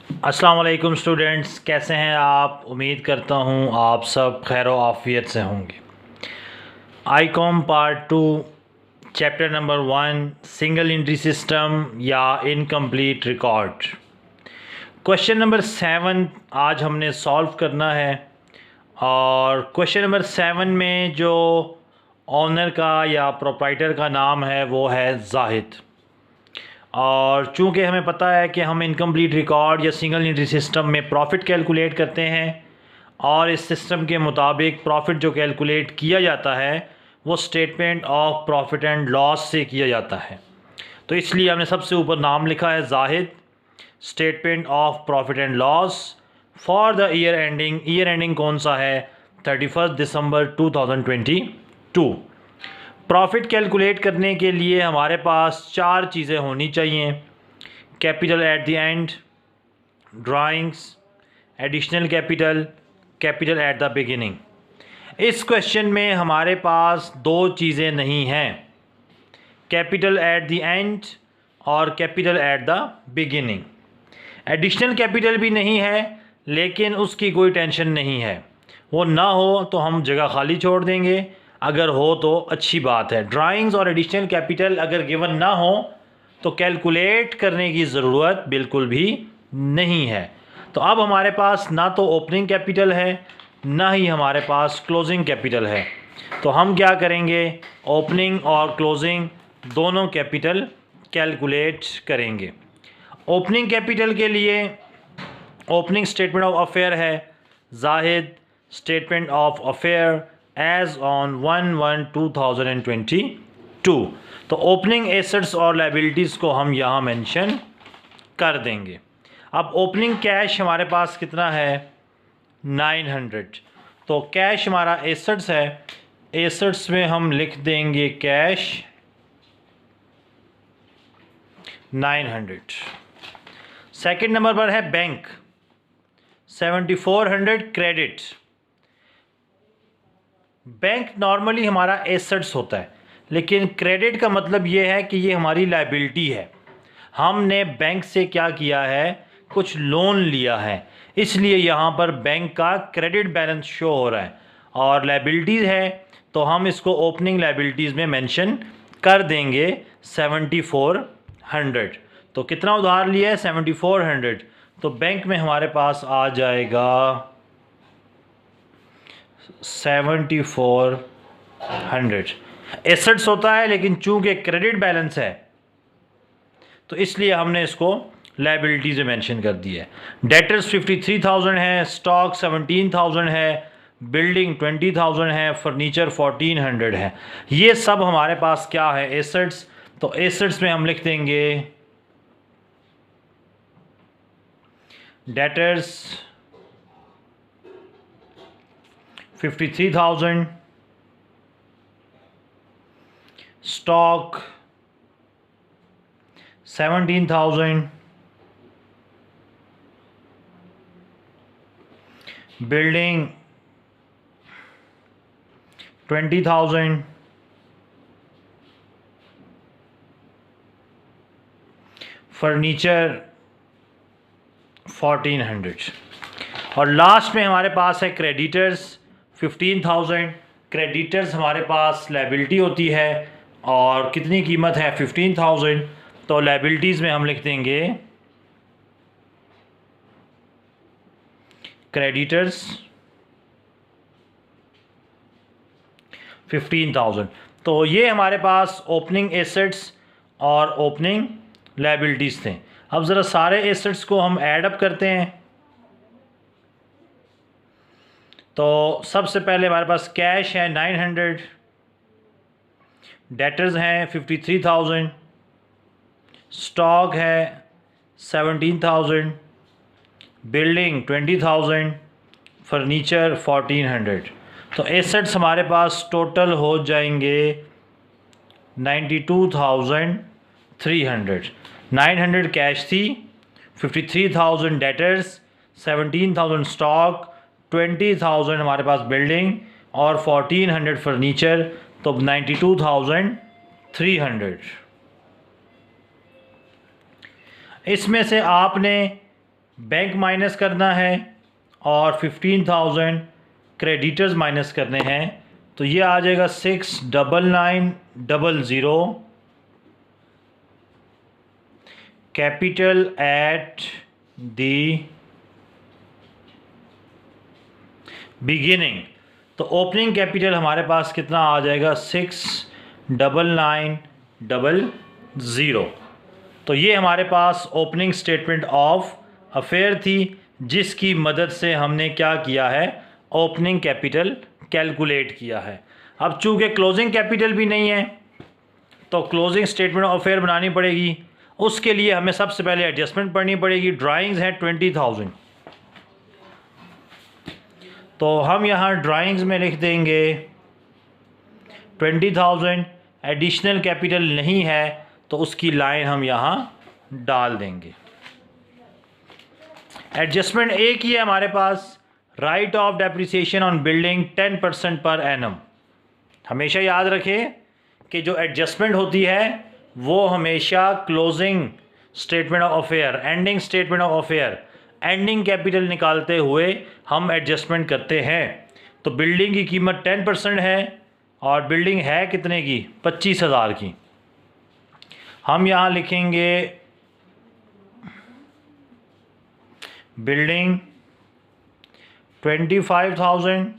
अस्सलाम वालेकुम स्टूडेंट्स, कैसे हैं आप। उम्मीद करता हूँ आप सब खैर आफ़ियत से होंगे। Icom part 2 chapter number 1 single entry system या इनकम्प्लीट रिकॉर्ड। क्वेश्चन नंबर 7 आज हमने सॉल्व करना है। और क्वेश्चन नंबर 7 में जो ऑनर का या प्रोप्राइटर का नाम है वो है जाहिद। और चूंकि हमें पता है कि हम इनकम्प्लीट रिकॉर्ड या सिंगल एंट्री सिस्टम में प्रॉफिट कैलकुलेट करते हैं और इस सिस्टम के मुताबिक प्रॉफिट जो कैलकुलेट किया जाता है वो statement of profit and loss से किया जाता है। तो इसलिए हमने सबसे ऊपर नाम लिखा है जाहिद, statement of profit and loss for the year ending. Year ending कौन सा है? 31 दिसंबर 2022। प्रॉफिट कैलकुलेट करने के लिए हमारे पास 4 चीज़ें होनी चाहिए: capital at the end, drawings, additional capital, capital at the beginning. इस क्वेश्चन में हमारे पास 2 चीज़ें नहीं हैं, कैपिटल एट द एंड और capital at the beginning. Additional capital भी नहीं है, लेकिन उसकी कोई टेंशन नहीं है, वो ना हो तो हम जगह खाली छोड़ देंगे, अगर हो तो अच्छी बात है। ड्राइंग्स और एडिशनल कैपिटल अगर गिवन ना हो तो कैलकुलेट करने की ज़रूरत बिल्कुल भी नहीं है। तो अब हमारे पास ना तो ओपनिंग कैपिटल है ना ही हमारे पास क्लोजिंग कैपिटल है। तो हम क्या करेंगे, ओपनिंग और क्लोजिंग दोनों कैपिटल कैलकुलेट करेंगे। ओपनिंग कैपिटल के लिए ओपनिंग स्टेटमेंट ऑफ अफेयर है जाहिद statement of affair as on 1/1/2022। तो ओपनिंग एसेट्स और लायबिलिटीज़ को हम यहाँ मेंशन कर देंगे। अब ओपनिंग कैश हमारे पास कितना है? 900। तो कैश हमारा एसेट्स है, एसेट्स में हम लिख देंगे कैश 900। सेकंड नंबर पर है बैंक 7400 क्रेडिट। बैंक नॉर्मली हमारा एसेट्स होता है, लेकिन क्रेडिट का मतलब ये है कि ये हमारी लायबिलिटी है। हमने बैंक से क्या किया है, कुछ लोन लिया है, इसलिए यहाँ पर बैंक का क्रेडिट बैलेंस शो हो रहा है। और लायबिलिटीज़ है तो हम इसको ओपनिंग लायबिलिटीज़ में मेंशन कर देंगे 7400। तो कितना उधार लिया है? 7400। तो बैंक में हमारे पास आ जाएगा 7400। एसेट्स होता है, लेकिन चूंकि क्रेडिट बैलेंस है तो इसलिए हमने इसको लायबिलिटीज में मेंशन कर दिया है। डेटर्स 53,000 है, स्टॉक 17,000 है, बिल्डिंग 20,000 है, फर्नीचर 1400 है। ये सब हमारे पास क्या है? एसेट्स। तो एसेट्स में हम लिख देंगे डेटर्स 53,000, स्टॉक 17,000, बिल्डिंग 20,000, फर्नीचर 1400। और लास्ट में हमारे पास है क्रेडिटर्स 15,000। क्रेडिटर्स हमारे पास लायबिलिटी होती है और कितनी कीमत है? 15,000। तो लायबिलिटीज़ में हम लिख देंगे क्रेडिटर्स 15,000। तो ये हमारे पास ओपनिंग एसेट्स और ओपनिंग लायबिलिटीज़ थे। अब ज़रा सारे एसेट्स को हम ऐड अप करते हैं। तो सबसे पहले हमारे पास कैश है 900, डेटर्स हैं 53,000, स्टॉक है 17,000, बिल्डिंग 20,000, फर्नीचर 1400। तो एसेट्स हमारे पास टोटल हो जाएंगे 92,300। 900 कैश थी, 53,000 डेटर्स, 17,000 स्टॉक, 20,000 हमारे पास बिल्डिंग और 1400 फर्नीचर। तो 92,300। इसमें से आपने बैंक माइनस करना है और 15,000 क्रेडिटर्स माइनस करने हैं। तो ये आ जाएगा 69900 कैपिटल एट द बिगिनिंग। तो ओपनिंग कैपिटल हमारे पास कितना आ जाएगा 69900। तो ये हमारे पास ओपनिंग स्टेटमेंट ऑफ अफेयर थी, जिसकी मदद से हमने क्या किया है, ओपनिंग कैपिटल कैलकुलेट किया है। अब चूँकि क्लोजिंग कैपिटल भी नहीं है तो क्लोजिंग स्टेटमेंट ऑफ अफेयर बनानी पड़ेगी। उसके लिए हमें सबसे पहले एडजस्टमेंट पढ़नी पड़ेगी। ड्राइंग्स है 20,000, तो हम यहाँ ड्राइंग्स में लिख देंगे 20,000। एडिशनल कैपिटल नहीं है तो उसकी लाइन हम यहाँ डाल देंगे। एडजस्टमेंट एक ही है हमारे पास, write off depreciation on building 10% पर एनम। हमेशा याद रखें कि जो एडजस्टमेंट होती है वो हमेशा closing statement of affair, ending statement of affair, ending capital निकालते हुए हम एडजस्टमेंट करते हैं। तो बिल्डिंग की कीमत 10% है और बिल्डिंग है कितने की, 25,000 की। हम यहाँ लिखेंगे बिल्डिंग 25,000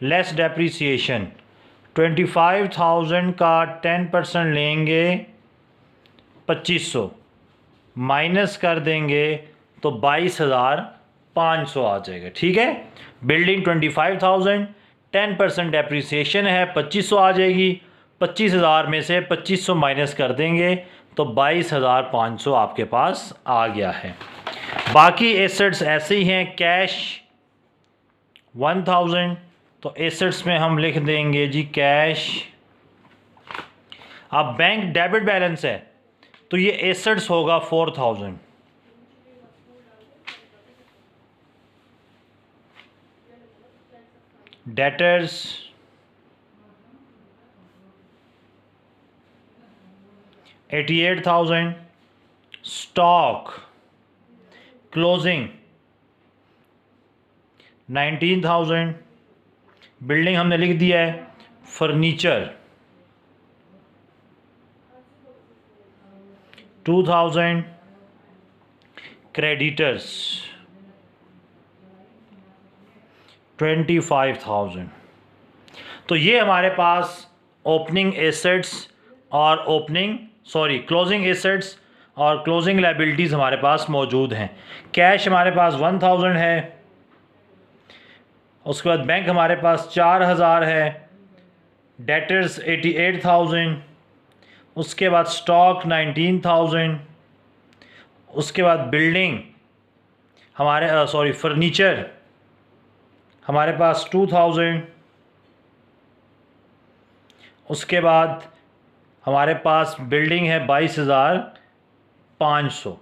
लेस डेप्रिसिएशन। 25,000 का 10% लेंगे 2500, माइनस कर देंगे तो 22,500 आ जाएगा। ठीक है, बिल्डिंग 25,000, 10% डेप्रिसिएशन है, 2500 आ जाएगी। 25,000 में से 2500 माइनस कर देंगे तो 22,500 आपके पास आ गया है। बाकी एसेट्स ऐसे ही हैं। कैश 1,000, तो एसेट्स में हम लिख देंगे जी कैश। अब बैंक डेबिट बैलेंस है तो ये एसेट्स होगा 4,000। डेटर्स 88,000। Stock closing 19,000। बिल्डिंग हमने लिख दिया है। फर्नीचर 2,000। क्रेडिटर्स 25,000। तो ये हमारे पास ओपनिंग एसेट्स और क्लोजिंग एसेट्स और क्लोजिंग लायबिलिटीज़ हमारे पास मौजूद हैं। कैश हमारे पास 1,000 है। उसके बाद बैंक हमारे पास 4,000 है। डेटर्स 88,000। उसके बाद स्टॉक 19,000। उसके बाद बिल्डिंग फर्नीचर हमारे पास 2,000। उसके बाद हमारे पास बिल्डिंग है 22,500।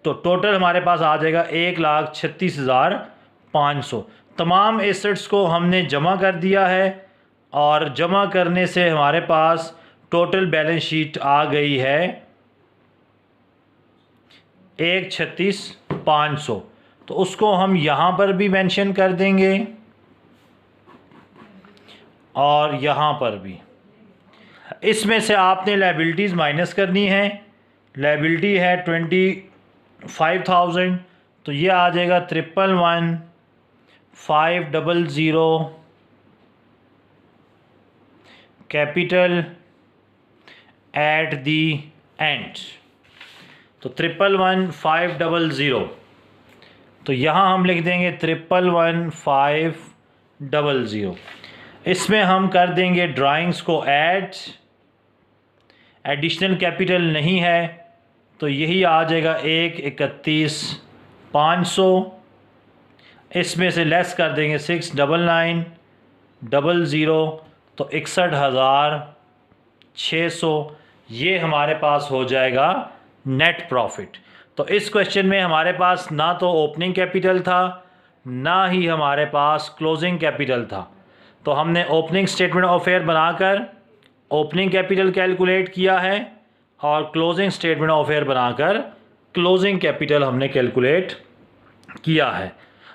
तो टोटल हमारे पास आ जाएगा 1,36,500। तमाम एसेट्स को हमने जमा कर दिया है और जमा करने से हमारे पास टोटल बैलेंस शीट आ गई है 1,36,500। तो उसको हम यहाँ पर भी मेंशन कर देंगे और यहाँ पर भी। इसमें से आपने लायबिलिटीज़ माइनस करनी है। लायबिलिटी है 25,000, तो ये आ जाएगा 1,11,500 कैपिटल एट दी एंड। तो 1,11,500, तो यहाँ हम लिख देंगे 1,11,500। इसमें हम कर देंगे ड्राइंग्स को ऐड। एडिशनल कैपिटल नहीं है तो यही आ जाएगा 1,31,500। इसमें से लेस कर देंगे 6,99,00, तो 61,600। ये हमारे पास हो जाएगा नेट प्रॉफिट। तो इस क्वेश्चन में हमारे पास ना तो ओपनिंग कैपिटल था ना ही हमारे पास क्लोजिंग कैपिटल था। तो हमने ओपनिंग स्टेटमेंट ऑफ अफेयर बनाकर ओपनिंग कैपिटल कैलकुलेट किया है और क्लोजिंग स्टेटमेंट ऑफ फेयर बनाकर क्लोजिंग कैपिटल हमने कैलकुलेट किया है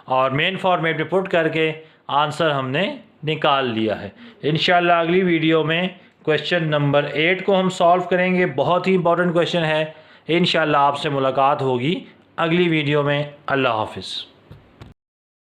और मेन फॉर्मेट में पुट करके आंसर हमने निकाल लिया है। इंशाल्लाह अगली वीडियो में क्वेश्चन नंबर 8 को हम सॉल्व करेंगे। बहुत ही इंपॉर्टेंट क्वेश्चन है। इंशाल्लाह आपसे मुलाकात होगी अगली वीडियो में। अल्लाह हाफिज़।